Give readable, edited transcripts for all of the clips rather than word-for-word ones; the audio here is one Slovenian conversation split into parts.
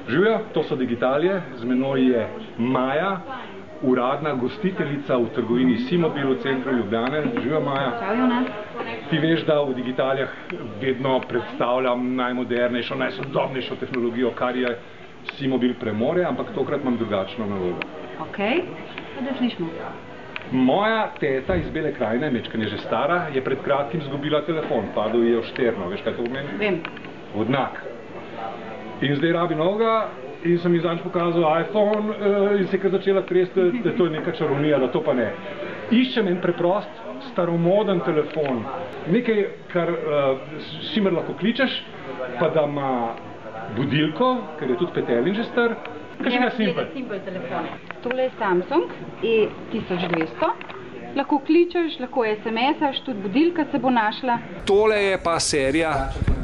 Živijo, to so Digitalije, z menoj je Maja, uradna gostiteljica v trgovini Simobil v centru Ljubljane. Živijo, Maja. Čau, Ti veš, da v Digitalijah vedno predstavljam najmodernejšo, najsodobnejšo tehnologijo, kar je Simobil premore, ampak tokrat imam drugačno nalogo. Ok, pa da slišimo. Moja teta iz Bele krajine, mečkanje že stara, je pred kratkim izgubila telefon, padel je v šterno. Veš, kaj to pomeni? Vem. Vodnak. In zdaj rabi novega in sem ji zadnjič pokazal iPhone in se je kar začela tresti, da to je neka čarovnija, da to pa ne. Iščem en preprost, staromoden telefon. Nekaj, kar šimer lahko kličeš, pa da ima budilko, ker je tudi petelin že star. Kakšnega simpel? Simpel telefon. Tole je Samsung E1200. Lahko kličeš, lahko SMS-aš, tudi budilka se bo našla. Tole je pa serija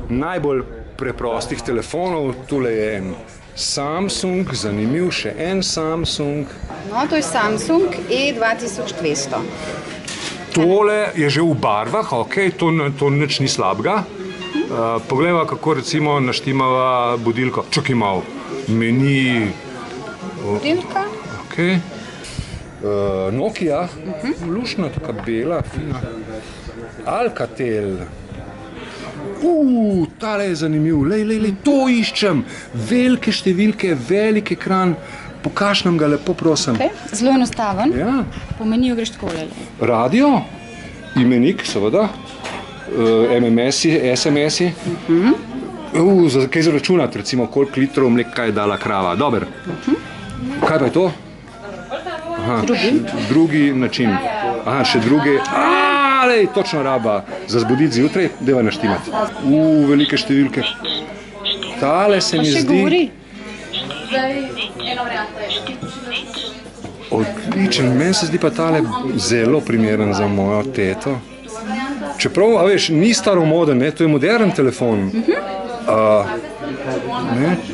najbolj preprostih telefonov. Tole je en Samsung, zanimiv, še en Samsung. No, to je Samsung E2200. Tole je že v barvah, ok, to nič ni slabega. Poglejva, kako recimo naštimava budilko. Čakaj malo, meni... Budilka. Ok. Nokia, lušna, taka bela, fina. Alcatel. Tale je zanimiv, lej, to iščem. Velike številke, velik ekran. Pokaž nam ga lepo, prosim. Okay. Zelo enostaven. Ja. Po meniju greš takole. Radio, imenik, seveda, MMS-i, SMS-i. Kaj zaračunati, recimo, koliko litrov mleka je dala krava. Dober. Kaj pa je to? Drugi način. Aha, še drugi. Lej, točno raba za zbuditi zjutraj, deva naštimati. Velike številke. Tale se mi zdi... Pa še govori. Odličen, meni se zdi pa tale zelo primeren za mojo teto. Čeprav, a veš, ni staromoden, to je modern telefon.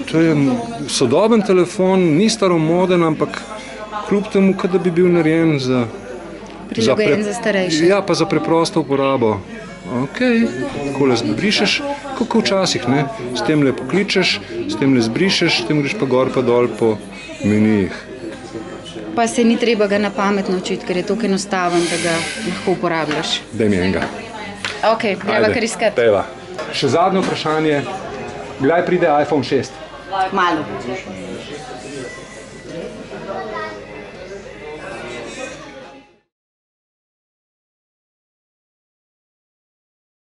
To je sodoben telefon, ni staromoden, ampak kljub temu, da bi bil narejen za... Prilagojen za starejše. Ja, pa za preprosto uporabo. Ok, takole zbrišeš, kako včasih, ne? S tem le pokličeš, s tem le zbrišeš, s tem greš pa gor pa dol po menijih. Pa se ni treba ga na pamet naučiti, ker je toliko enostaven, da ga lahko uporabljaš. Daj mi enega. Ok, greva kar iskati. Teva. Še zadnje vprašanje, kdaj pride iPhone 6? Malo.